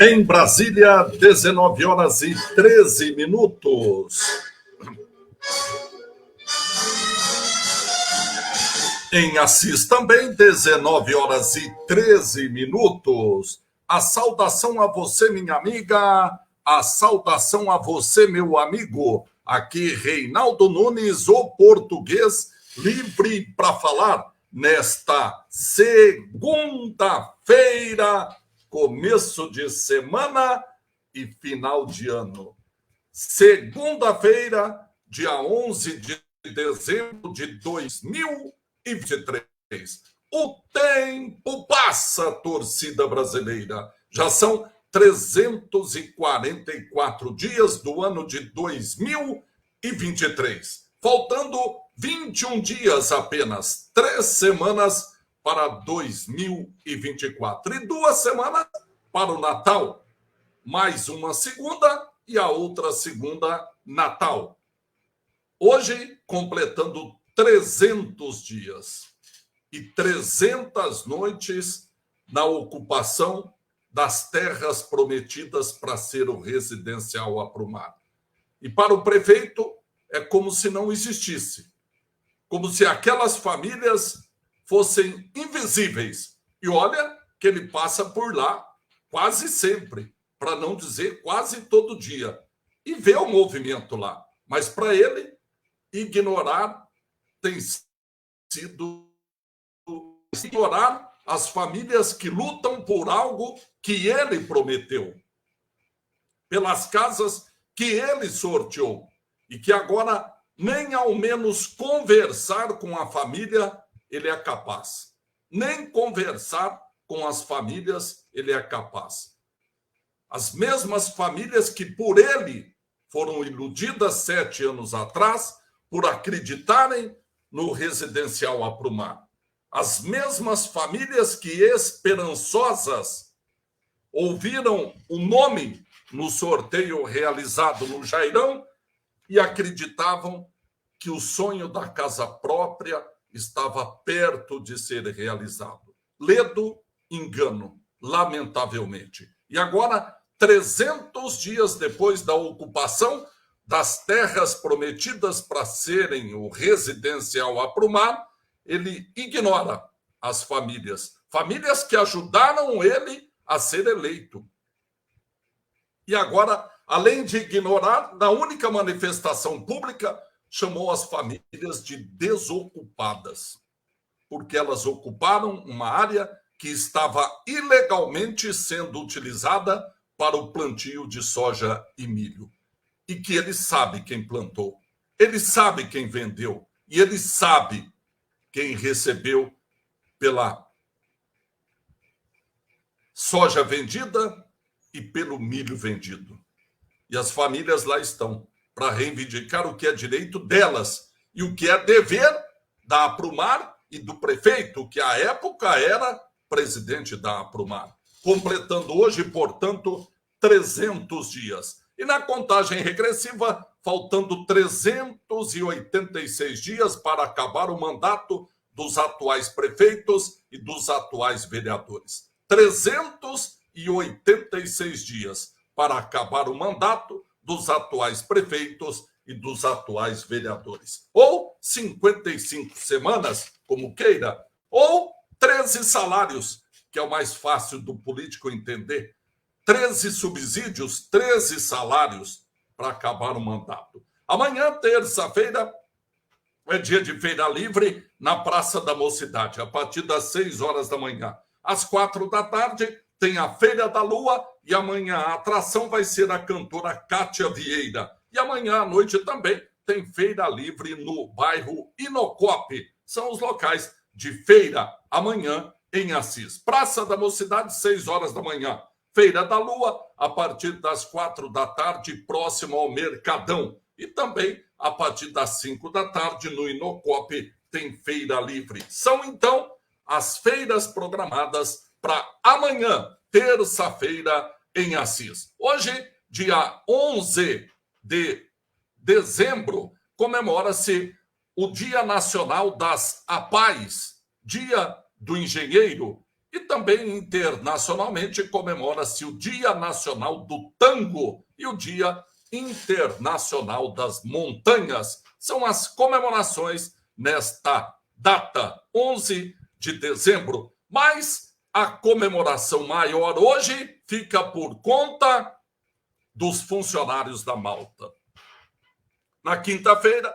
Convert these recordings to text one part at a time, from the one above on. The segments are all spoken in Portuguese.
Em Brasília, 19 horas e 13 minutos. Em Assis também, 19 horas e 13 minutos. A saudação a você, minha amiga. A saudação a você, meu amigo. Aqui, Reinaldo Nunes, o português, livre para falar nesta segunda-feira, começo de semana e final de ano. Segunda-feira, dia 11 de dezembro de 2023. O tempo passa, torcida brasileira. Já são 344 dias do ano de 2023. Faltando 21 dias apenas, 3 semanas para 2024. E 2 semanas para o Natal. mais uma segunda e a outra segunda Natal. Hoje, completando 300 dias e 300 noites na ocupação das terras prometidas para ser o residencial Aprumar. E para o prefeito é como se não existisse, como se aquelas famílias fossem invisíveis. E olha que ele passa por lá quase sempre, para não dizer quase todo dia, e vê o movimento lá. Mas para ele, ignorar tem sido ignorar as famílias que lutam por algo que ele prometeu, pelas casas que ele sorteou, e que agora nem ao menos conversar com a família ele é capaz. Nem conversar com as famílias ele é capaz. As mesmas famílias que por ele foram iludidas 7 anos atrás por acreditarem no residencial Aprumar. As mesmas famílias que esperançosas ouviram o nome no sorteio realizado no Jairão e acreditavam que o sonho da casa própria estava perto de ser realizado. Ledo engano, lamentavelmente. E agora, 300 dias depois da ocupação das terras prometidas para serem o residencial Aprumar, ele ignora as famílias que ajudaram ele a ser eleito. E agora, além de ignorar, na única manifestação pública, chamou as famílias de desocupadas, porque elas ocuparam uma área que estava ilegalmente sendo utilizada para o plantio de soja e milho. E que ele sabe quem plantou, ele sabe quem vendeu, e ele sabe quem recebeu pela soja vendida e pelo milho vendido. E as famílias lá estão para reivindicar o que é direito delas e o que é dever da Aprumar e do prefeito, que à época era presidente da Aprumar. Completando hoje, portanto, 300 dias. E na contagem regressiva, faltando 386 dias para acabar o mandato dos atuais prefeitos e dos atuais vereadores. 386 dias para acabar o mandato dos atuais prefeitos e dos atuais vereadores. Ou 55 semanas, como queira, ou 13 salários, que é o mais fácil do político entender. 13 subsídios, 13 salários para acabar o mandato. Amanhã, terça-feira, é dia de feira livre na Praça da Mocidade, a partir das 6 horas da manhã. Às 4 da tarde, tem a Feira da Lua e amanhã a atração vai ser a cantora Kátia Vieira. E amanhã à noite também tem feira livre no bairro Inocope. São os locais de feira amanhã em Assis. Praça da Mocidade, 6 horas da manhã. Feira da Lua, a partir das 4 da tarde, próximo ao Mercadão. E também, a partir das 5 da tarde, no Inocope, tem feira livre. São, então, as feiras programadas para amanhã, terça-feira, em Assis. Hoje, dia 11 de dezembro, comemora-se o Dia Nacional das APAES, Dia do Engenheiro, e também internacionalmente comemora-se o Dia Nacional do Tango e o Dia Internacional das Montanhas. São as comemorações nesta data, 11 de dezembro. Mas a comemoração maior hoje fica por conta dos funcionários da Malta. Na quinta-feira,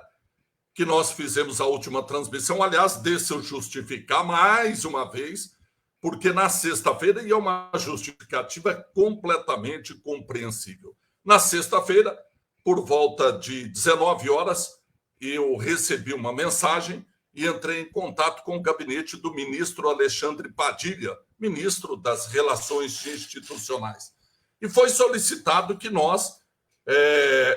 que nós fizemos a última transmissão, aliás, deixa eu justificar mais uma vez, porque na sexta-feira, e é uma justificativa completamente compreensível. Na sexta-feira, por volta de 19 horas, eu recebi uma mensagem e entrei em contato com o gabinete do ministro Alexandre Padilha, ministro das Relações Institucionais. E foi solicitado que nós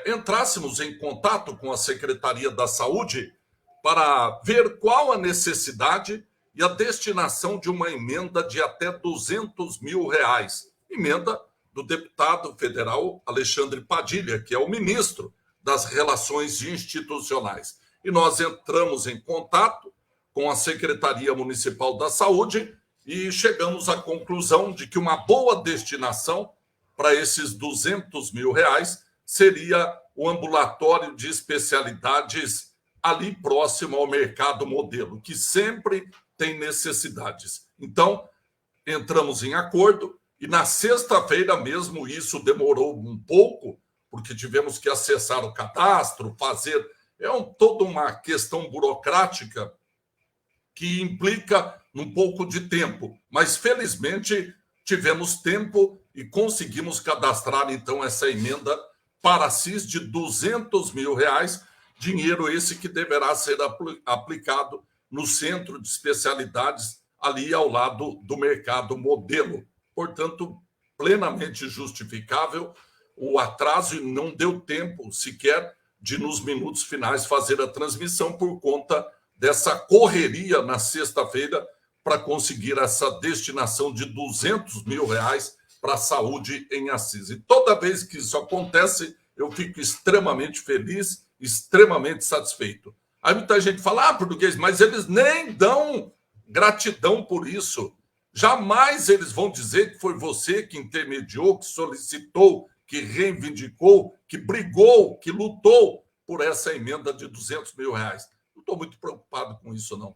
entrássemos em contato com a Secretaria da Saúde para ver qual a necessidade e a destinação de uma emenda de até R$200 mil. Emenda do deputado federal Alexandre Padilha, que é o ministro das Relações Institucionais. E nós entramos em contato com a Secretaria Municipal da Saúde e chegamos à conclusão de que uma boa destinação para esses R$200 mil seria o ambulatório de especialidades ali próximo ao mercado modelo, que sempre tem necessidades. Então, entramos em acordo e na sexta-feira mesmo, isso demorou um pouco, porque tivemos que acessar o cadastro, fazer... toda uma questão burocrática que implica um pouco de tempo. Mas, felizmente, tivemos tempo e conseguimos cadastrar, então, essa emenda para a CIS de R$200 mil, dinheiro esse que deverá ser aplicado no centro de especialidades ali ao lado do mercado modelo. Portanto, plenamente justificável o atraso e não deu tempo sequer de, nos minutos finais, fazer a transmissão por conta dessa correria na sexta-feira para conseguir essa destinação de R$200 mil para a saúde em Assis. E toda vez que isso acontece, eu fico extremamente feliz, extremamente satisfeito. Aí muita gente fala, português, mas eles nem dão gratidão por isso. Jamais eles vão dizer que foi você que intermediou, que solicitou, que reivindicou, que brigou, que lutou por essa emenda de R$200 mil. Não estou muito preocupado com isso, não.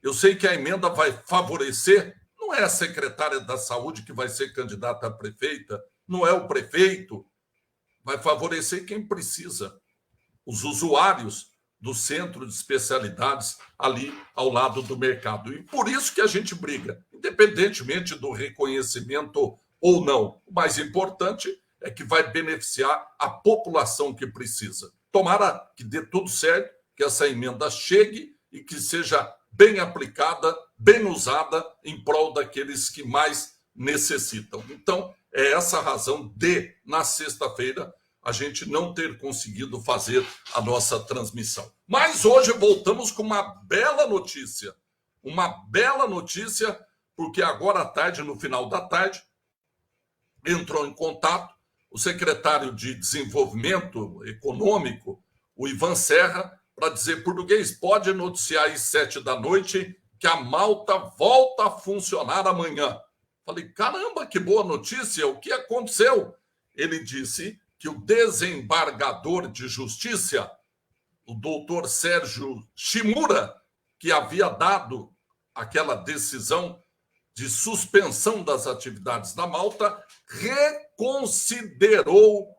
Eu sei que a emenda vai favorecer, não é a secretária da Saúde que vai ser candidata a prefeita, não é o prefeito, vai favorecer quem precisa, os usuários do centro de especialidades ali ao lado do mercado. E por isso que a gente briga, independentemente do reconhecimento ou não. O mais importante é que vai beneficiar a população que precisa. Tomara que dê tudo certo, que essa emenda chegue e que seja bem aplicada, bem usada em prol daqueles que mais necessitam. Então, é essa a razão de, na sexta-feira, a gente não ter conseguido fazer a nossa transmissão. Mas hoje voltamos com uma bela notícia. Uma bela notícia, porque agora à tarde, no final da tarde, entrou em contato o secretário de Desenvolvimento Econômico, o Ivan Serra, para dizer, português, pode noticiar às 7 da noite que a Malta volta a funcionar amanhã. Falei, caramba, que boa notícia, o que aconteceu? Ele disse que o desembargador de justiça, o doutor Sérgio Shimura, que havia dado aquela decisão de suspensão das atividades da Malta, reconsiderou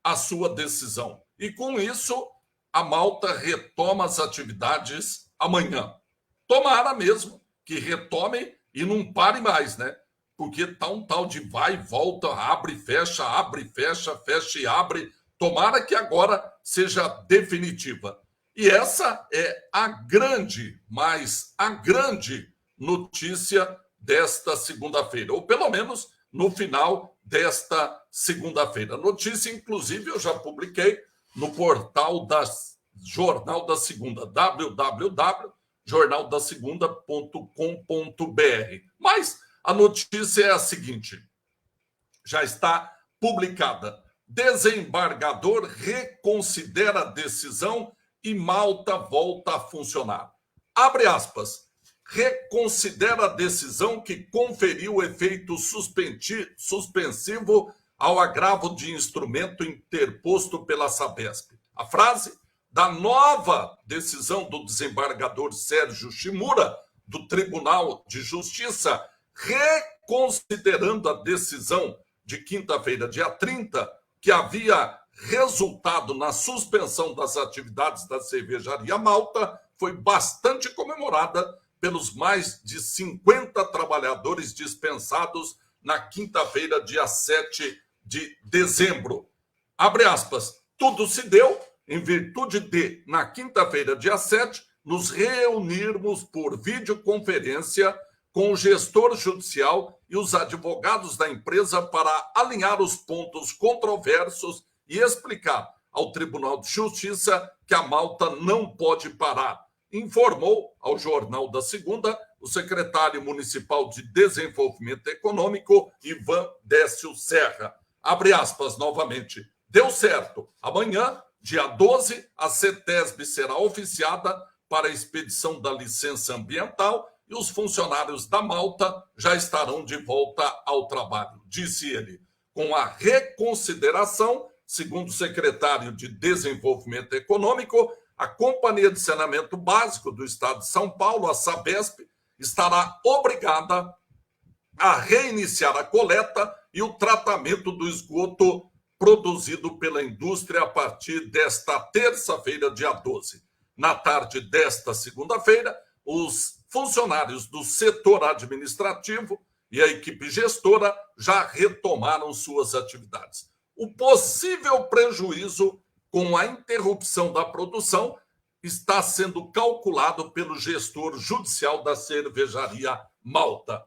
a sua decisão. E com isso, a Malta retoma as atividades amanhã. Tomara mesmo que retome e não pare mais, né? Porque tá um tal de vai e volta, abre e fecha, fecha e abre. Tomara que agora seja definitiva. E essa é a grande notícia desta segunda-feira, ou pelo menos no final desta segunda-feira. Notícia, inclusive, eu já publiquei no portal da Jornal da Segunda, www.jornaldasegunda.com.br. Mas a notícia é a seguinte, já está publicada. Desembargador reconsidera a decisão e Malta volta a funcionar. Abre aspas. Reconsidera a decisão que conferiu efeito suspensivo ao agravo de instrumento interposto pela Sabesp. A frase da nova decisão do desembargador Sérgio Shimura, do Tribunal de Justiça, reconsiderando a decisão de quinta-feira, dia 30, que havia resultado na suspensão das atividades da cervejaria Malta, foi bastante comemorada pelos mais de 50 trabalhadores dispensados na quinta-feira, dia 7 de dezembro. Abre aspas. Tudo se deu em virtude de, na quinta-feira, dia 7, nos reunirmos por videoconferência com o gestor judicial e os advogados da empresa para alinhar os pontos controversos e explicar ao Tribunal de Justiça que a Malta não pode parar, informou ao Jornal da Segunda o secretário municipal de Desenvolvimento Econômico, Ivan Décio Serra. Abre aspas novamente. Deu certo. Amanhã, dia 12, a CETESB será oficiada para a expedição da licença ambiental e os funcionários da Malta já estarão de volta ao trabalho, disse ele. Com a reconsideração, segundo o secretário de Desenvolvimento Econômico, a Companhia de Saneamento Básico do Estado de São Paulo, a Sabesp, estará obrigada a reiniciar a coleta e o tratamento do esgoto produzido pela indústria a partir desta terça-feira, dia 12. Na tarde desta segunda-feira, os funcionários do setor administrativo e a equipe gestora já retomaram suas atividades. O possível prejuízo com a interrupção da produção está sendo calculado pelo gestor judicial da cervejaria Malta.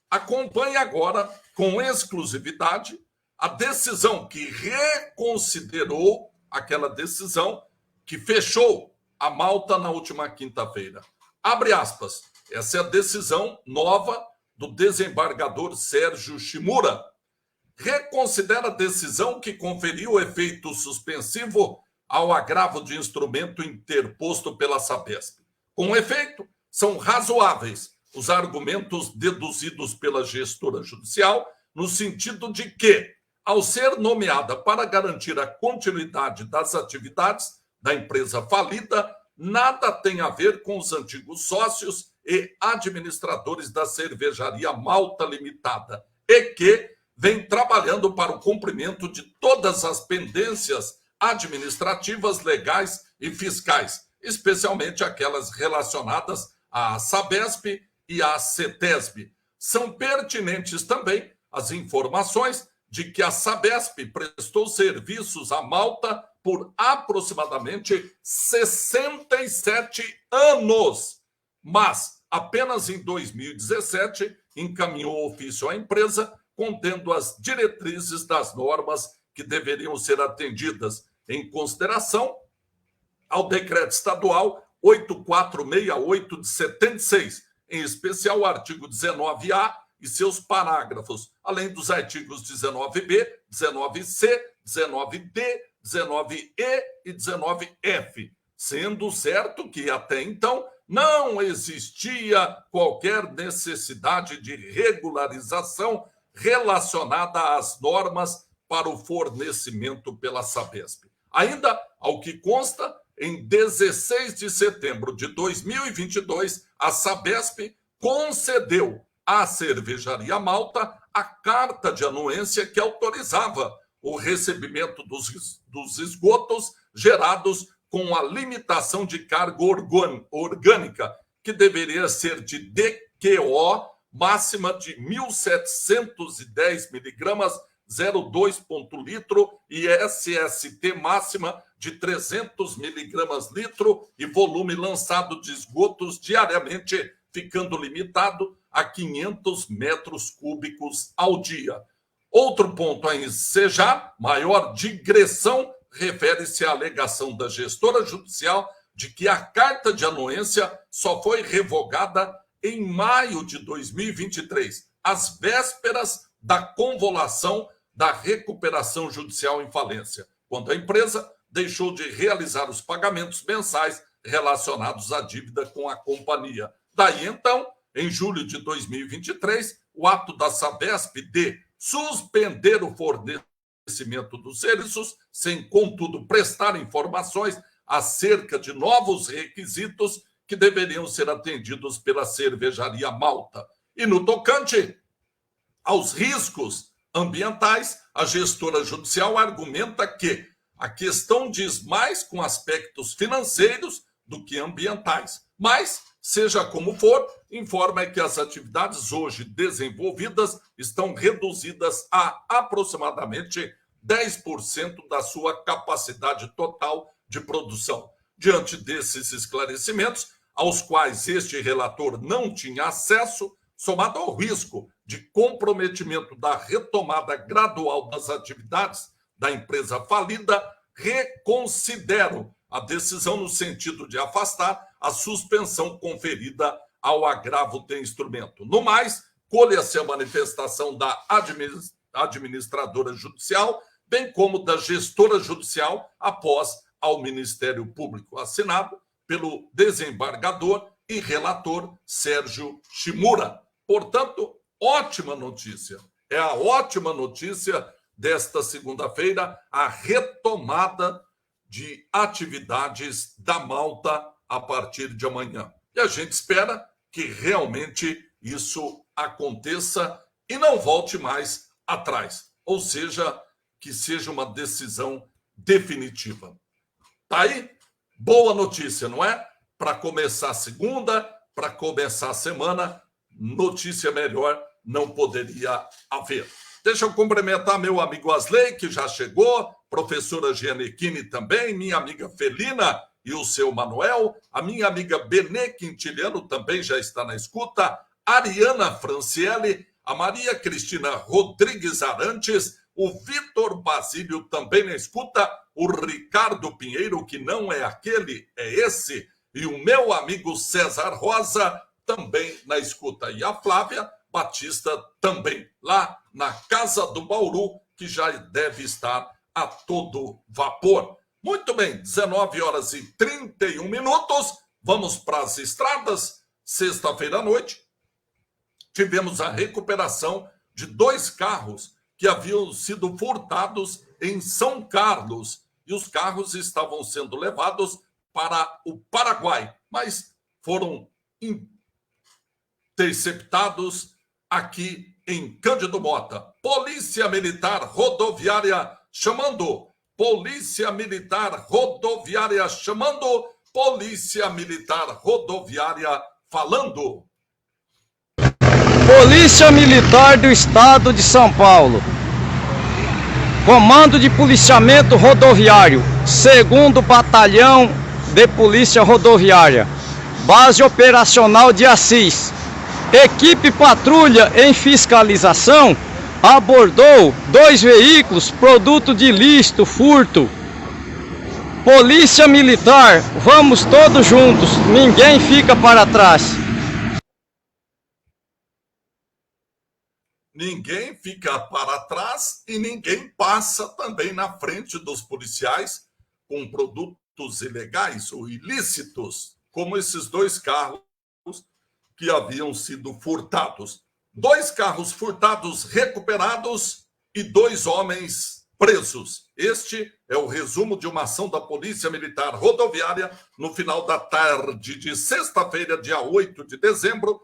Acompanhe agora, com exclusividade, a decisão que reconsiderou aquela decisão que fechou a Malta na última quinta-feira. Abre aspas. Essa é a decisão nova do desembargador Sérgio Shimura. Reconsidera a decisão que conferiu efeito suspensivo ao agravo de instrumento interposto pela Sabesp. Com efeito, são razoáveis os argumentos deduzidos pela gestora judicial no sentido de que, ao ser nomeada para garantir a continuidade das atividades da empresa falida, nada tem a ver com os antigos sócios e administradores da cervejaria Malta Limitada e que vem trabalhando para o cumprimento de todas as pendências administrativas, legais e fiscais, especialmente aquelas relacionadas à Sabesp e à CETESB. São pertinentes também as informações de que a Sabesp prestou serviços à Malta por aproximadamente 67 anos, mas apenas em 2017 encaminhou ofício à empresa contendo as diretrizes das normas que deveriam ser atendidas em consideração ao decreto estadual 8468 de 76, em especial o artigo 19A e seus parágrafos, além dos artigos 19B, 19C, 19D, 19E e 19F, sendo certo que até então não existia qualquer necessidade de regularização relacionada às normas para o fornecimento pela Sabesp. Ainda, ao que consta, em 16 de setembro de 2022, a Sabesp concedeu à cervejaria Malta a carta de anuência que autorizava o recebimento dos esgotos gerados com a limitação de carga orgânica, que deveria ser de DQO máxima de 1.710 miligramas 0,2 litro e SST máxima de 300 miligramas litro e volume lançado de esgotos diariamente, ficando limitado a 500 metros cúbicos ao dia. Outro ponto a ensejar, maior digressão, refere-se à alegação da gestora judicial de que a carta de anuência só foi revogada em maio de 2023, às vésperas da convolução da recuperação judicial em falência, quando a empresa deixou de realizar os pagamentos mensais relacionados à dívida com a companhia. Daí, então, em julho de 2023, o ato da Sabesp de suspender o fornecimento dos serviços, sem, contudo, prestar informações acerca de novos requisitos que deveriam ser atendidos pela cervejaria Malta. E no tocante aos riscos ambientais, a gestora judicial argumenta que a questão diz mais com aspectos financeiros do que ambientais. Mas, seja como for, informa que as atividades hoje desenvolvidas estão reduzidas a aproximadamente 10% da sua capacidade total de produção. Diante desses esclarecimentos, aos quais este relator não tinha acesso, somado ao risco de comprometimento da retomada gradual das atividades da empresa falida, reconsidero a decisão no sentido de afastar a suspensão conferida ao agravo de instrumento. No mais, colha-se a manifestação da administradora judicial, bem como da gestora judicial, após ao Ministério Público, assinado pelo desembargador e relator Sérgio Shimura. Portanto, ótima notícia. É a ótima notícia desta segunda-feira, a retomada de atividades da Malta a partir de amanhã. E a gente espera que realmente isso aconteça e não volte mais atrás. Ou seja, que seja uma decisão definitiva. Tá aí? Boa notícia, não é? Para começar a segunda, para começar a semana, notícia melhor não poderia haver. Deixa eu cumprimentar meu amigo Asley, que já chegou, professora Gianecchini também, minha amiga Felina e o seu Manuel, a minha amiga Benê Quintiliano também já está na escuta, Ariana Franciele, a Maria Cristina Rodrigues Arantes, o Vitor Basílio também na escuta, o Ricardo Pinheiro, que não é aquele, é esse, e o meu amigo César Rosa também na escuta. E a Flávia Batista também, lá na Casa do Bauru, que já deve estar a todo vapor. Muito bem, 19 horas e 31 minutos, vamos para as estradas. Sexta-feira à noite, tivemos a recuperação de 2 carros que haviam sido furtados em São Carlos, e os carros estavam sendo levados para o Paraguai, mas foram interceptados aqui em Cândido Mota. Polícia Militar Rodoviária chamando. Polícia Militar Rodoviária chamando. Polícia Militar Rodoviária falando. Polícia Militar do Estado de São Paulo. Comando de Policiamento Rodoviário, 2º Batalhão de Polícia Rodoviária. Base Operacional de Assis. Equipe patrulha em fiscalização abordou 2 veículos, produto de ilícito, furto. Polícia Militar, vamos todos juntos, ninguém fica para trás. Ninguém fica para trás e ninguém passa também na frente dos policiais com produtos ilegais ou ilícitos, como esses 2 carros que haviam sido furtados. 2 carros furtados recuperados e 2 homens presos. Este é o resumo de uma ação da Polícia Militar Rodoviária no final da tarde de sexta-feira, dia 8 de dezembro,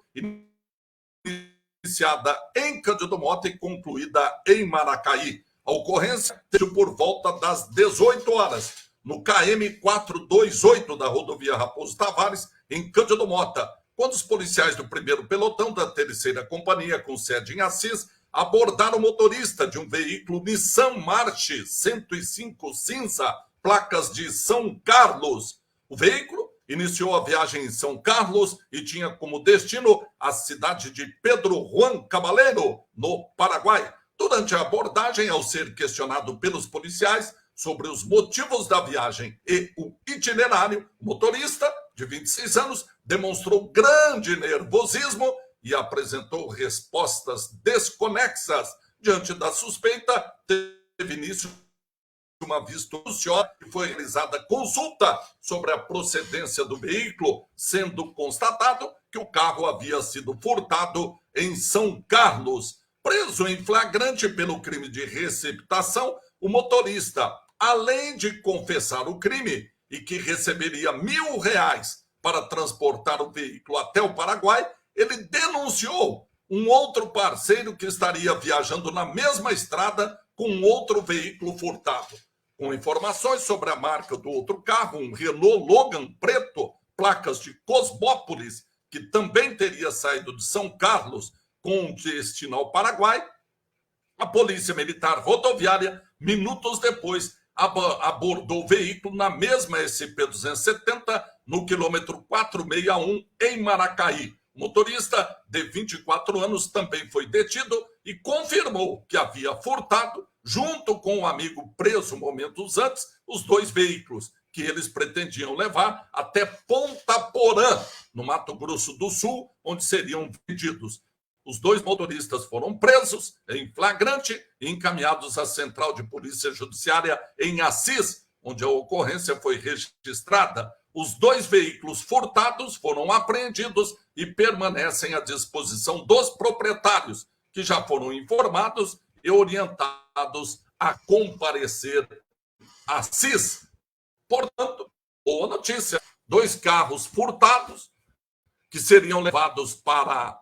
iniciada em Cândido Mota e concluída em Maracaí. A ocorrência teve por volta das 18 horas, no KM 428 da rodovia Raposo Tavares, em Cândido Mota, quando os policiais do 1º pelotão da 3ª companhia, com sede em Assis, abordaram o motorista de um veículo Nissan March 105 cinza, placas de São Carlos. O veículo iniciou a viagem em São Carlos e tinha como destino a cidade de Pedro Juan Caballero, no Paraguai. Durante a abordagem, ao ser questionado pelos policiais sobre os motivos da viagem e o itinerário, o motorista, de 26 anos, demonstrou grande nervosismo e apresentou respostas desconexas. Diante da suspeita, teve início uma vista judicial e foi realizada consulta sobre a procedência do veículo, sendo constatado que o carro havia sido furtado em São Carlos. Preso em flagrante pelo crime de receptação, o motorista, além de confessar o crime e que receberia R$1.000 para transportar o veículo até o Paraguai, ele denunciou um outro parceiro que estaria viajando na mesma estrada com outro veículo furtado. Com informações sobre a marca do outro carro, um Renault Logan preto, placas de Cosmópolis, que também teria saído de São Carlos com destino ao Paraguai, a Polícia Militar Rodoviária, minutos depois, abordou o veículo na mesma SP-270, no quilômetro 461, em Maracaí. O motorista, de 24 anos, também foi detido e confirmou que havia furtado, junto com um amigo preso momentos antes, os 2 veículos, que eles pretendiam levar até Ponta Porã, no Mato Grosso do Sul, onde seriam vendidos. Os 2 motoristas foram presos em flagrante e encaminhados à Central de Polícia Judiciária em Assis, onde a ocorrência foi registrada. Os 2 veículos furtados foram apreendidos e permanecem à disposição dos proprietários, que já foram informados e orientados a comparecer a Assis. Portanto, boa notícia: 2 carros furtados que seriam levados para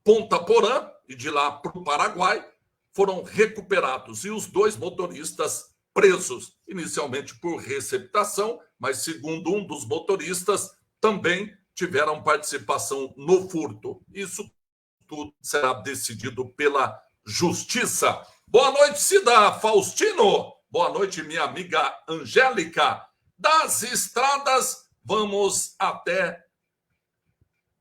Ponta Porã e de lá para o Paraguai foram recuperados e os 2 motoristas presos, inicialmente por receptação, mas segundo um dos motoristas, também tiveram participação no furto. Isso tudo será decidido pela Justiça. Boa noite, Cida Faustino. Boa noite, minha amiga Angélica. Das estradas, vamos até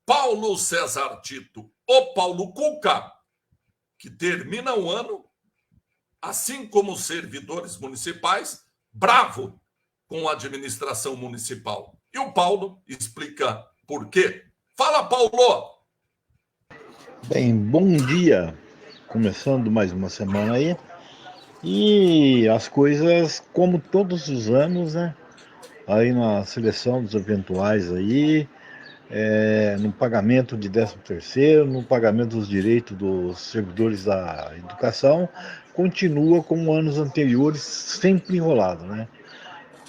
Paulo César Tito, o Paulo Cuca, que termina o ano, assim como os servidores municipais, bravo com a administração municipal. E o Paulo explica por quê. Fala, Paulo! Bem, bom dia. Começando mais uma semana aí. E as coisas, como todos os anos, né? Aí na seleção dos eventuais aí, no pagamento de 13º, no pagamento dos direitos dos servidores da educação, continua como anos anteriores, sempre enrolado, né?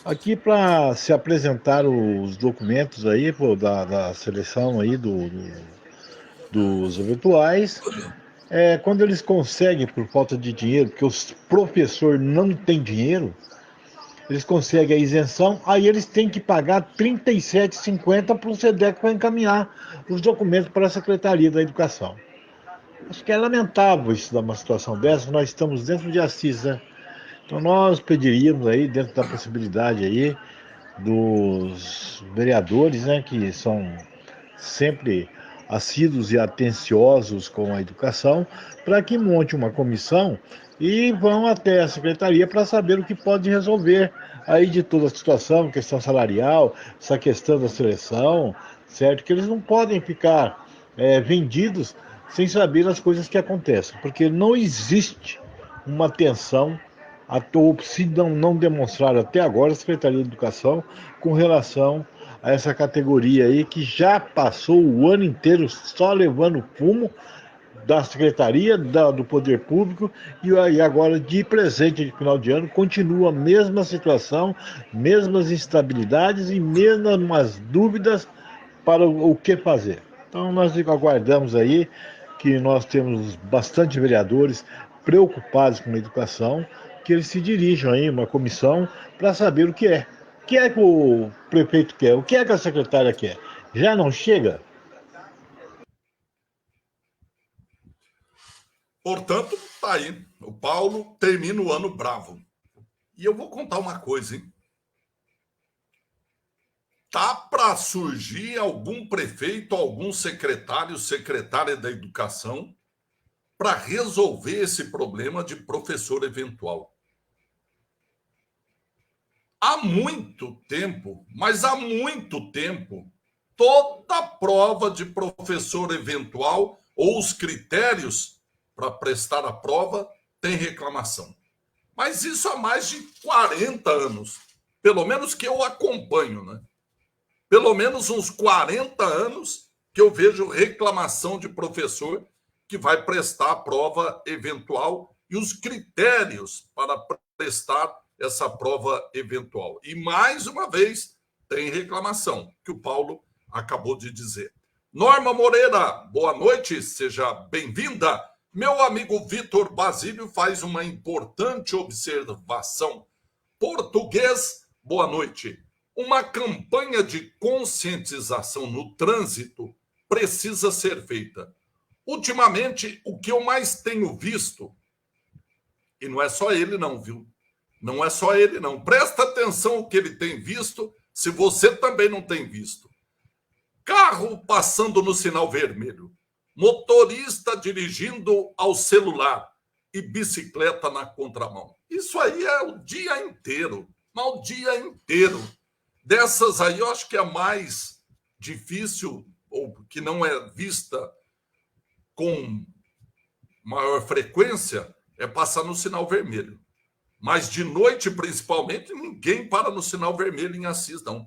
Aqui para se apresentar os documentos aí da seleção aí dos eventuais, quando eles conseguem, por falta de dinheiro, porque os professores não têm dinheiro, eles conseguem a isenção, aí eles têm que pagar R$ 37,50 para o SEDEC para encaminhar os documentos para a Secretaria da Educação. Acho que é lamentável isso, dar uma situação dessa. Nós estamos dentro de Assis, né? Então nós pediríamos aí, dentro da possibilidade aí, dos vereadores, né, que são sempre assíduos e atenciosos com a educação, para que monte uma comissão e vão até a secretaria para saber o que pode resolver aí de toda a situação, questão salarial, essa questão da seleção, certo? Que eles não podem ficar vendidos sem saber as coisas que acontecem, porque não existe uma atenção, ou se não demonstraram até agora a Secretaria de Educação com relação a essa categoria aí que já passou o ano inteiro só levando fumo da Secretaria, do Poder Público, e agora de presente de final de ano continua a mesma situação, mesmas instabilidades e mesmas dúvidas para o que fazer. Então nós aguardamos aí que nós temos bastante vereadores preocupados com a educação, que eles se dirijam aí uma comissão para saber o que é. O que é que o prefeito quer? O que é que a secretária quer? Já não chega? Portanto, tá aí. O Paulo termina o ano bravo. E eu vou contar uma coisa, hein? Tá para surgir algum prefeito, algum secretário, secretária da educação para resolver esse problema de professor eventual. Há muito tempo, mas há muito tempo, toda prova de professor eventual ou os critérios para prestar a prova tem reclamação. Mas isso há mais de 40 anos, pelo menos que eu acompanho, né? Pelo menos uns 40 anos que eu vejo reclamação de professor que vai prestar a prova eventual e os critérios para prestar essa prova eventual. E, mais uma vez, tem reclamação, que o Paulo acabou de dizer. Norma Moreira, boa noite, seja bem-vinda. Meu amigo Vitor Basílio faz uma importante observação. Português, boa noite. Uma campanha de conscientização no trânsito precisa ser feita. Ultimamente, o que eu mais tenho visto, e não é só ele não, viu? Não é só ele não. Presta atenção no que ele tem visto, se você também não tem visto. Carro passando no sinal vermelho, motorista dirigindo ao celular e bicicleta na contramão. Isso aí é o dia inteiro. mas o dia inteiro. Dessas aí, eu acho que a mais difícil, ou que não é vista com maior frequência, é passar no sinal vermelho. Mas de noite, principalmente, ninguém para no sinal vermelho em Assis, não.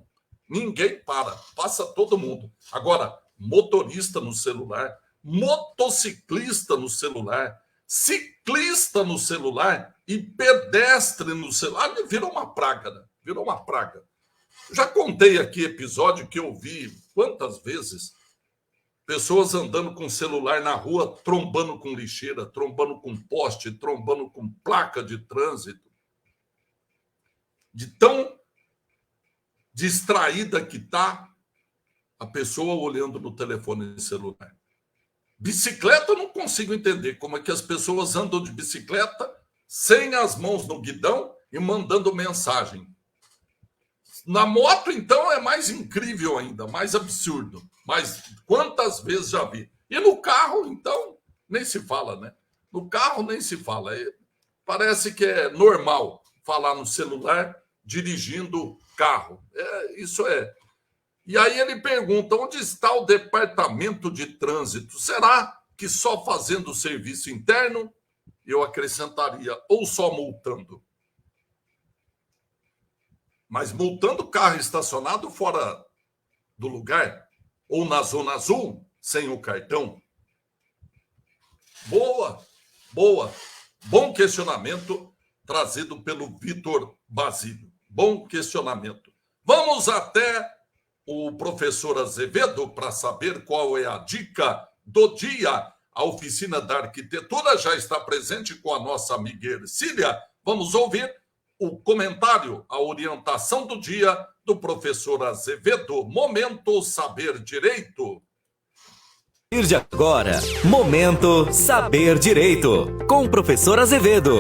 Ninguém para, passa todo mundo. Agora, motorista no celular, motociclista no celular, ciclista no celular e pedestre no celular, virou uma praga, né? Virou uma praga. Já contei aqui episódio que eu vi quantas vezes pessoas andando com celular na rua, trombando com lixeira, trombando com poste, trombando com placa de trânsito. De tão distraída que está a pessoa olhando no telefone celular. Bicicleta eu não consigo entender como é que as pessoas andam de bicicleta sem as mãos no guidão e mandando mensagem. Na moto, então, é mais incrível ainda, mais absurdo. Mas quantas vezes já vi? E no carro, então, nem se fala, né? No carro nem se fala. Parece que é normal falar no celular dirigindo carro. Isso é. E aí ele pergunta, onde está o departamento de trânsito? Será que só fazendo o serviço interno? Eu acrescentaria, ou só multando? Mas multando o carro estacionado fora do lugar, ou na zona azul, sem o cartão. Boa, boa. Bom questionamento trazido pelo Vitor Basílio. Bom questionamento. Vamos até o professor Azevedo para saber qual é a dica do dia. A oficina da arquitetura já está presente com a nossa amiga Ercília. Vamos ouvir o comentário, a orientação do dia do professor Azevedo. Momento Saber Direito. De agora, Momento Saber Direito, com o professor Azevedo.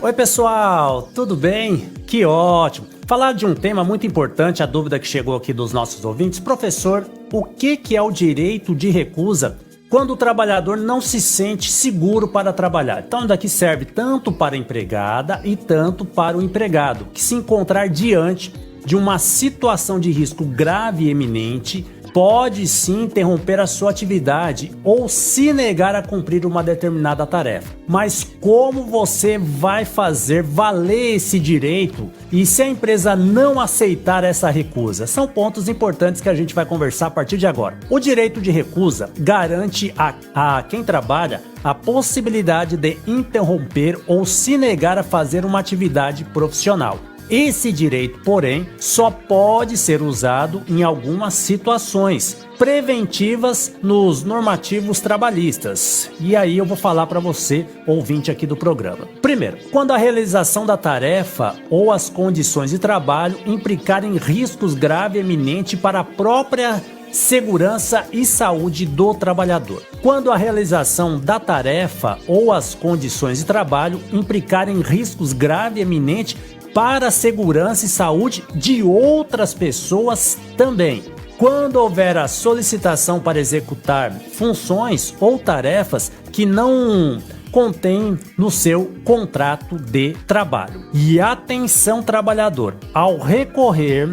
Oi, pessoal, tudo bem? Que ótimo! Falar de um tema muito importante, a dúvida que chegou aqui dos nossos ouvintes. Professor, o que é o direito de recusa quando o trabalhador não se sente seguro para trabalhar? Então, daqui serve tanto para a empregada e tanto para o empregado, que se encontrar diante de uma situação de risco grave e eminente, pode sim interromper a sua atividade ou se negar a cumprir uma determinada tarefa. Mas como você vai fazer valer esse direito e se a empresa não aceitar essa recusa? São pontos importantes que a gente vai conversar a partir de agora. O direito de recusa garante a quem trabalha a possibilidade de interromper ou se negar a fazer uma atividade profissional. Esse direito, porém, só pode ser usado em algumas situações preventivas nos normativos trabalhistas. E aí eu vou falar para você, ouvinte aqui do programa. Primeiro, quando a realização da tarefa ou as condições de trabalho implicarem riscos graves e eminentes para a própria segurança e saúde do trabalhador. Quando a realização da tarefa ou as condições de trabalho implicarem riscos graves e eminentes para a segurança e saúde de outras pessoas também. Quando houver a solicitação para executar funções ou tarefas que não contém no seu contrato de trabalho. E atenção, trabalhador, ao recorrer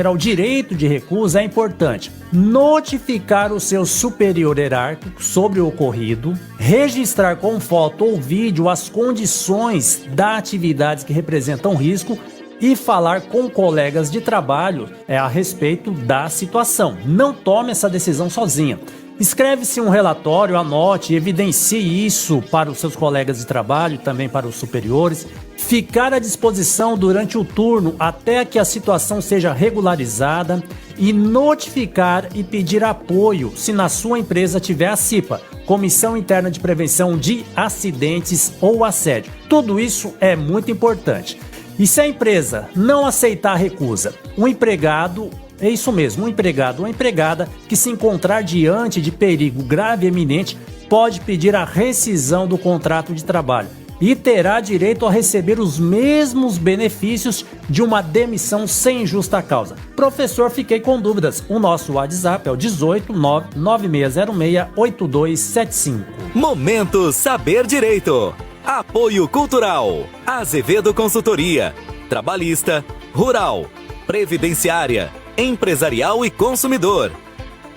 ao direito de recusa é importante notificar o seu superior hierárquico sobre o ocorrido, registrar com foto ou vídeo as condições da atividade que representam risco e falar com colegas de trabalho a respeito da situação. Não tome essa decisão sozinha. Escreve-se um relatório, anote, evidencie isso para os seus colegas de trabalho e também para os superiores. Ficar à disposição durante o turno até que a situação seja regularizada e notificar e pedir apoio se na sua empresa tiver a CIPA, Comissão Interna de Prevenção de Acidentes ou Assédio. Tudo isso é muito importante. E se a empresa não aceitar a recusa, o empregado ou empregada que se encontrar diante de perigo grave e eminente pode pedir a rescisão do contrato de trabalho e terá direito a receber os mesmos benefícios de uma demissão sem justa causa. Professor, fiquei com dúvidas. O nosso WhatsApp é o 18996068275. Momento Saber Direito. Apoio Cultural. Azevedo Consultoria. Trabalhista, rural, previdenciária, empresarial e consumidor.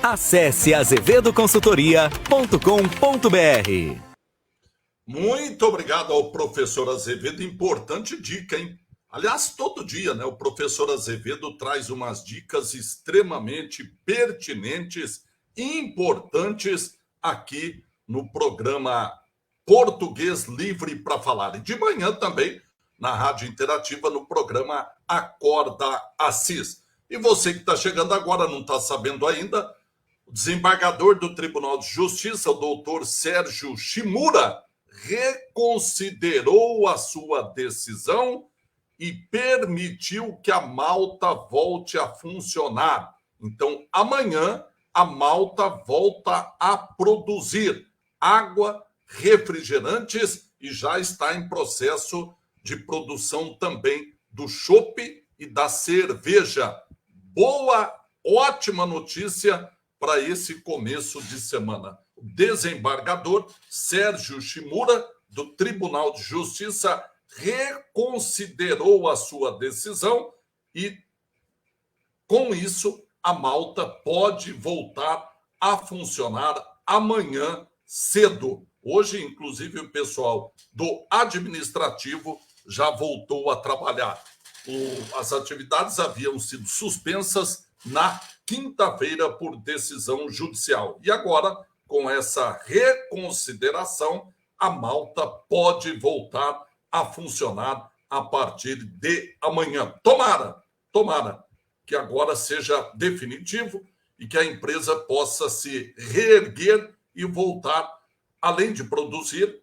Acesse azevedoconsultoria.com.br. Muito obrigado ao professor Azevedo. Importante dica, hein? Aliás, todo dia, né? O professor Azevedo traz umas dicas extremamente pertinentes e importantes aqui no programa Português Livre para Falar. E de manhã também na Rádio Interativa, no programa Acorda Assis. E você que está chegando agora, não está sabendo ainda, o desembargador do Tribunal de Justiça, o doutor Sérgio Shimura, reconsiderou a sua decisão e permitiu que a Malta volte a funcionar. Então, amanhã, a Malta volta a produzir água, refrigerantes e já está em processo de produção também do chopp e da cerveja. Boa, ótima notícia para esse começo de semana. O desembargador Sérgio Shimura, do Tribunal de Justiça, reconsiderou a sua decisão e, com isso, a Malta pode voltar a funcionar amanhã cedo. Hoje, inclusive, o pessoal do administrativo já voltou a trabalhar. As atividades haviam sido suspensas na quinta-feira por decisão judicial. E agora, com essa reconsideração, a Malta pode voltar a funcionar a partir de amanhã. Tomara que agora seja definitivo e que a empresa possa se reerguer e voltar, além de produzir,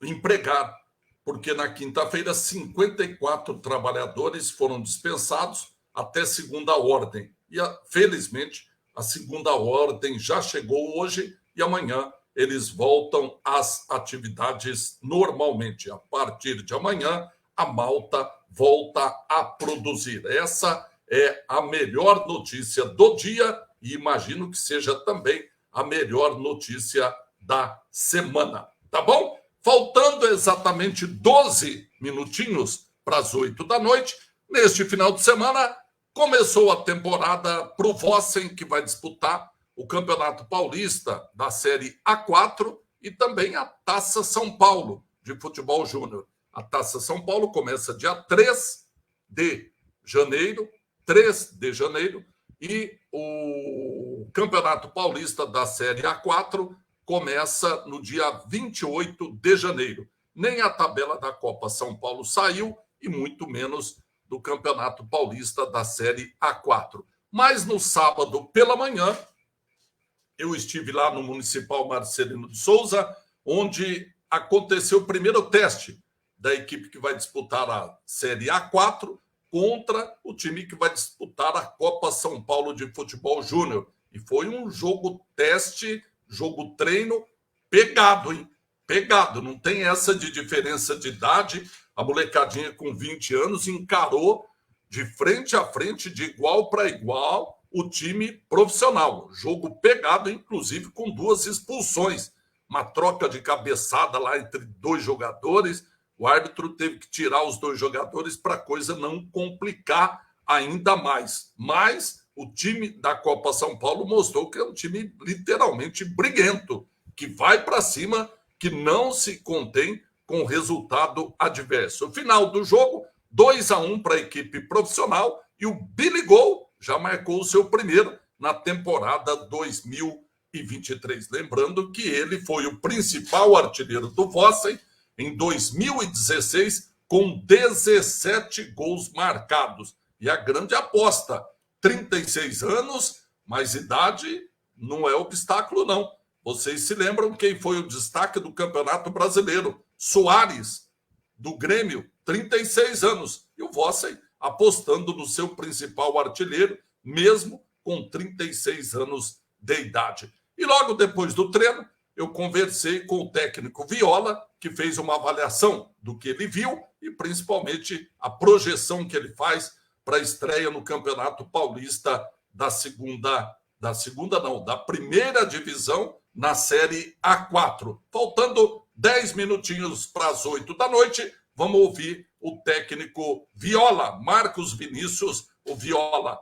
empregar. Porque na quinta-feira, 54 trabalhadores foram dispensados até segunda ordem. E, felizmente, a segunda ordem já chegou hoje e amanhã eles voltam às atividades normalmente. A partir de amanhã, a Malta volta a produzir. Essa é a melhor notícia do dia e imagino que seja também a melhor notícia da semana. Tá bom? Faltando exatamente 12 minutinhos para as 8 da noite, neste final de semana, começou a temporada para o Vossen, que vai disputar o Campeonato Paulista da Série A4 e também a Taça São Paulo de Futebol Júnior. A Taça São Paulo começa dia 3 de janeiro, e o Campeonato Paulista da Série A4 começa no dia 28 de janeiro. Nem a tabela da Copa São Paulo saiu e muito menos do Campeonato Paulista da Série A4. Mas no sábado pela manhã, eu estive lá no Municipal Marcelino de Souza, onde aconteceu o primeiro teste da equipe que vai disputar a Série A4 contra o time que vai disputar a Copa São Paulo de Futebol Júnior. E foi um jogo teste, jogo treino pegado, hein? Pegado, não tem essa de diferença de idade. A molecadinha com 20 anos encarou de frente a frente, de igual para igual, o time profissional. Jogo pegado, inclusive com 2 expulsões. Uma troca de cabeçada lá entre 2 jogadores. O árbitro teve que tirar os 2 jogadores para a coisa não complicar ainda mais. Mas o time da Copa São Paulo mostrou que é um time literalmente briguento, que vai para cima, que não se contém com resultado adverso. O final do jogo, 2-1 para a equipe profissional e o Billy Gol já marcou o seu primeiro na temporada 2023. Lembrando que ele foi o principal artilheiro do Vossen em 2016, com 17 gols marcados. E a grande aposta, 36 anos, mas idade não é obstáculo, não. Vocês se lembram quem foi o destaque do Campeonato Brasileiro? Soares, do Grêmio, 36 anos. E o Vossen apostando no seu principal artilheiro, mesmo com 36 anos de idade. E logo depois do treino, eu conversei com o técnico Viola, que fez uma avaliação do que ele viu e principalmente a projeção que ele faz para a estreia no Campeonato Paulista da primeira divisão na Série A4. Faltando 10 minutinhos para as 8 da noite. Vamos ouvir o técnico Viola, Marcos Vinícius, o Viola.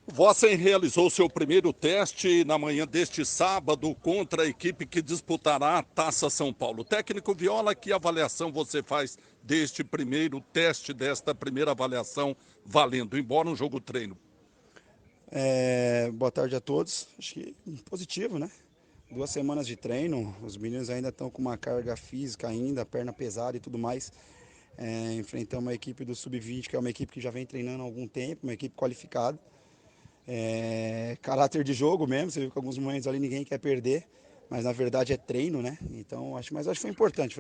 O Vossen realizou seu primeiro teste na manhã deste sábado contra a equipe que disputará a Taça São Paulo. Técnico Viola, que avaliação você faz deste primeiro teste, desta primeira avaliação valendo, embora um jogo treino? Boa tarde a todos. Acho que positivo, né? 2 semanas de treino, os meninos ainda estão com uma carga física ainda, perna pesada e tudo mais. Enfrentamos a equipe do Sub-20, que é uma equipe que já vem treinando há algum tempo, uma equipe qualificada. Caráter de jogo mesmo, você viu que em alguns momentos ali ninguém quer perder, mas na verdade é treino, né? Então, acho que foi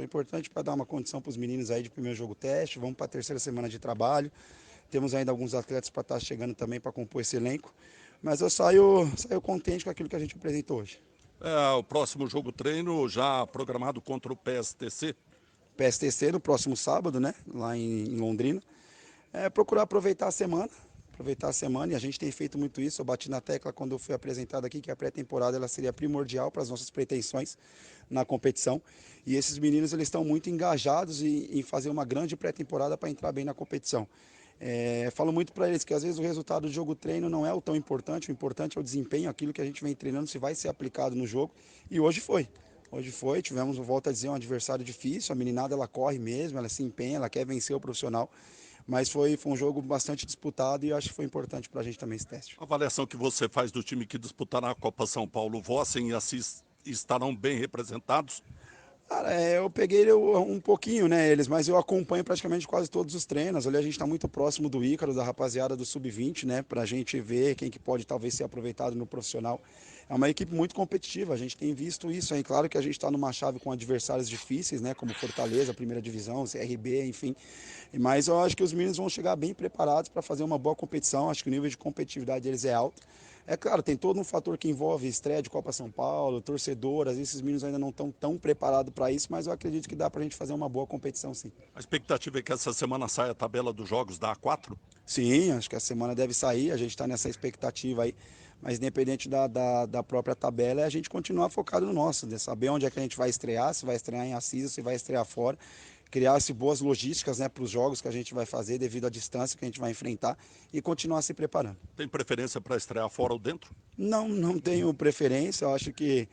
importante para dar uma condição para os meninos aí de primeiro jogo teste. Vamos para a 3ª semana de trabalho. Temos ainda alguns atletas para estar chegando também para compor esse elenco, mas eu saio contente com aquilo que a gente apresentou hoje. O próximo jogo treino já programado contra o PSTC? PSTC no próximo sábado, né? Lá em Londrina. Procurar aproveitar a semana, e a gente tem feito muito isso. Eu bati na tecla quando eu fui apresentado aqui que a pré-temporada ela seria primordial para as nossas pretensões na competição, e esses meninos eles estão muito engajados em fazer uma grande pré-temporada para entrar bem na competição. Falo muito para eles que às vezes o resultado do jogo treino não é o tão importante, o importante é o desempenho, aquilo que a gente vem treinando, se vai ser aplicado no jogo, e hoje foi, tivemos, volto a dizer, um adversário difícil, a meninada ela corre mesmo, ela se empenha, ela quer vencer o profissional, mas foi um jogo bastante disputado e acho que foi importante para a gente também esse teste. A avaliação que você faz do time que disputará a Copa São Paulo, Vossen e Assis estarão bem representados? Cara, eu peguei um pouquinho, né, eles, mas eu acompanho praticamente quase todos os treinos. Ali a gente está muito próximo do Ícaro, da rapaziada do Sub-20, né, para a gente ver quem que pode talvez ser aproveitado no profissional. É uma equipe muito competitiva, a gente tem visto isso aí. Claro que a gente está numa chave com adversários difíceis, né, como Fortaleza, Primeira Divisão, CRB, enfim. Mas eu acho que os meninos vão chegar bem preparados para fazer uma boa competição. Acho que o nível de competitividade deles é alto. É claro, tem todo um fator que envolve estreia de Copa São Paulo, torcedoras, esses meninos ainda não estão tão preparados para isso, mas eu acredito que dá para a gente fazer uma boa competição, sim. A expectativa é que essa semana saia a tabela dos jogos da A4? Sim, acho que a semana deve sair, a gente está nessa expectativa aí, mas independente da própria tabela, é a gente continuar focado no nosso, de saber onde é que a gente vai estrear, se vai estrear em Assis, se vai estrear fora. Criar-se boas logísticas, né, para os jogos que a gente vai fazer devido à distância que a gente vai enfrentar e continuar se preparando. Tem preferência para estrear fora ou dentro? Não tenho preferência, eu acho que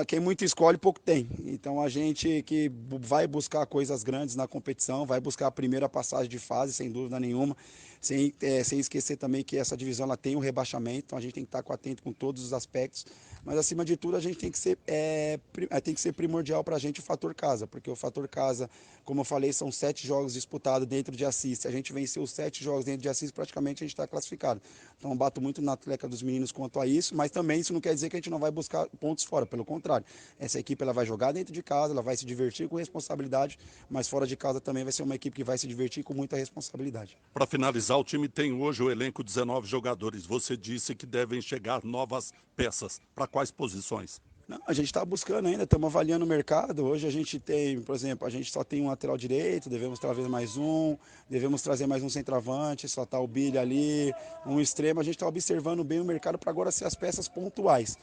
quem muito escolhe, pouco tem. Então a gente que vai buscar coisas grandes na competição, vai buscar a primeira passagem de fase, sem dúvida nenhuma, sem esquecer também que essa divisão ela tem um rebaixamento, então a gente tem que estar atento com todos os aspectos. Mas acima de tudo a gente tem que ser primordial para a gente o fator casa, porque o fator casa, como eu falei, são 7 jogos disputados dentro de Assis. Se a gente vencer os 7 jogos dentro de Assis, praticamente a gente está classificado. Então eu bato muito na tecla dos meninos quanto a isso, mas também isso não quer dizer que a gente não vai buscar pontos fora, pelo contrário. Essa equipe ela vai jogar dentro de casa, ela vai se divertir com responsabilidade, mas fora de casa também vai ser uma equipe que vai se divertir com muita responsabilidade. Para finalizar, o time tem hoje o elenco 19 jogadores. Você disse que devem chegar novas peças. Para quais posições? Não, a gente está buscando ainda, estamos avaliando o mercado. Hoje a gente tem, por exemplo, a gente só tem um lateral direito, devemos trazer mais um, devemos trazer mais um centroavante, só está o Billy ali, um extremo. A gente está observando bem o mercado para agora ser as peças pontuais.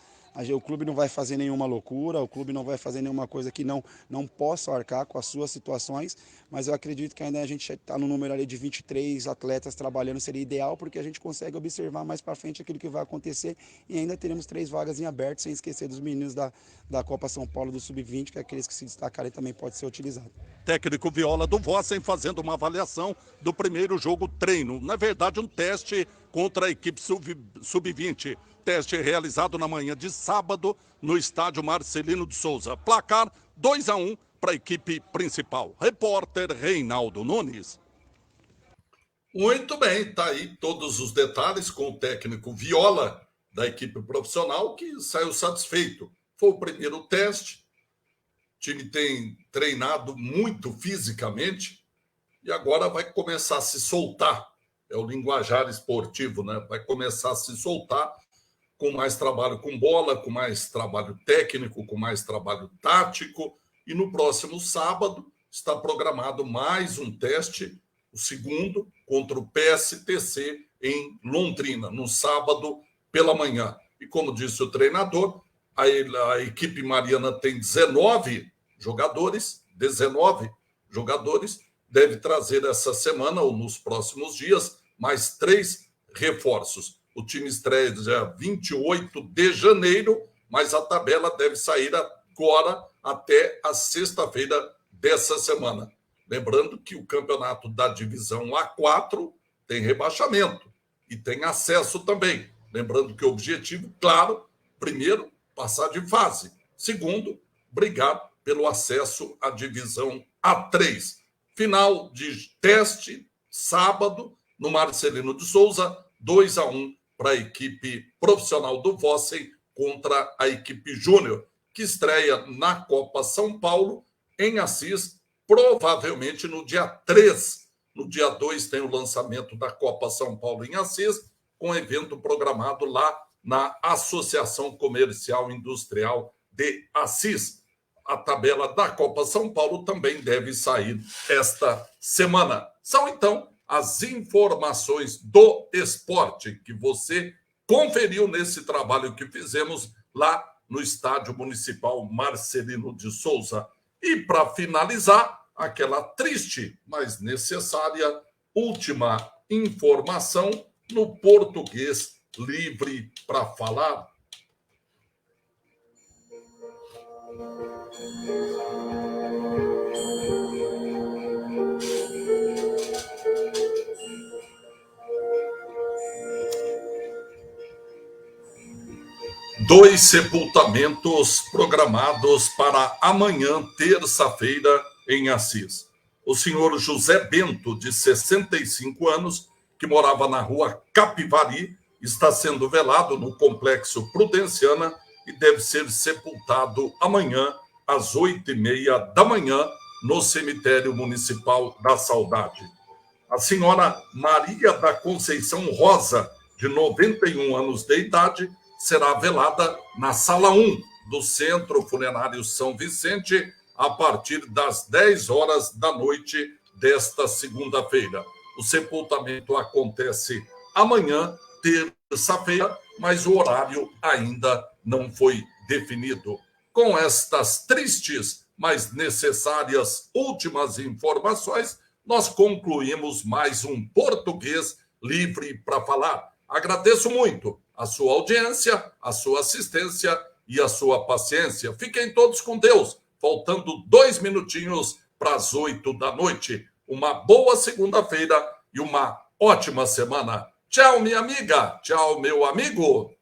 O clube não vai fazer nenhuma loucura, o clube não vai fazer nenhuma coisa que não possa arcar com as suas situações, mas eu acredito que ainda a gente está no número ali de 23 atletas trabalhando, seria ideal, porque a gente consegue observar mais para frente aquilo que vai acontecer e ainda teremos 3 vagas em aberto, sem esquecer dos meninos da Copa São Paulo do Sub-20, que é aqueles que se destacarem também pode ser utilizado. Técnico Viola do Vossen fazendo uma avaliação do primeiro jogo treino, na verdade um teste contra a equipe Sub-20. Teste realizado na manhã de sábado no estádio Marcelino de Souza. Placar 2-1 para a equipe principal. Repórter Reinaldo Nunes. Muito bem, tá aí todos os detalhes com o técnico Viola da equipe profissional que saiu satisfeito. Foi o primeiro teste. O time tem treinado muito fisicamente e agora vai começar a se soltar. É o linguajar esportivo, né? Vai começar a se soltar com mais trabalho com bola, com mais trabalho técnico, com mais trabalho tático. E no próximo sábado está programado mais um teste, o segundo, contra o PSTC em Londrina, no sábado pela manhã. E como disse o treinador, A equipe mariana tem 19 jogadores, deve trazer essa semana ou nos próximos dias mais 3 reforços. O time estreia dia 28 de janeiro, mas a tabela deve sair agora até a sexta-feira dessa semana. Lembrando que o campeonato da divisão A4 tem rebaixamento e tem acesso também. Lembrando que o objetivo, claro, primeiro, passar de fase. Segundo, brigar pelo acesso à divisão A3. Final de teste, sábado, no Marcelino de Souza, 2-1 para a equipe profissional do Vossen contra a equipe júnior, que estreia na Copa São Paulo, em Assis, provavelmente no dia 3. No dia 2 tem o lançamento da Copa São Paulo em Assis, com evento programado lá na Associação Comercial Industrial de Assis. A tabela da Copa São Paulo também deve sair esta semana. São, então, as informações do esporte que você conferiu nesse trabalho que fizemos lá no Estádio Municipal Marcelino de Souza. E, para finalizar, aquela triste, mas necessária, última informação no Português Livre para Falar. Dois sepultamentos programados para amanhã, terça-feira, em Assis. O senhor José Bento, de 65 anos, que morava na rua Capivari, está sendo velado no Complexo Prudenciana e deve ser sepultado amanhã, às 8h30 da manhã, no Cemitério Municipal da Saudade. A senhora Maria da Conceição Rosa, de 91 anos de idade, será velada na Sala 1 do Centro Funerário São Vicente, a partir das 10 horas da noite desta segunda-feira. O sepultamento acontece amanhã, terça-feira, mas o horário ainda não foi definido. Com estas tristes, mas necessárias últimas informações, nós concluímos mais um Português Livre para Falar. Agradeço muito a sua audiência, a sua assistência e a sua paciência. Fiquem todos com Deus, faltando 2 minutinhos para as 8 da noite. Uma boa segunda-feira e uma ótima semana. Tchau, minha amiga. Tchau, meu amigo.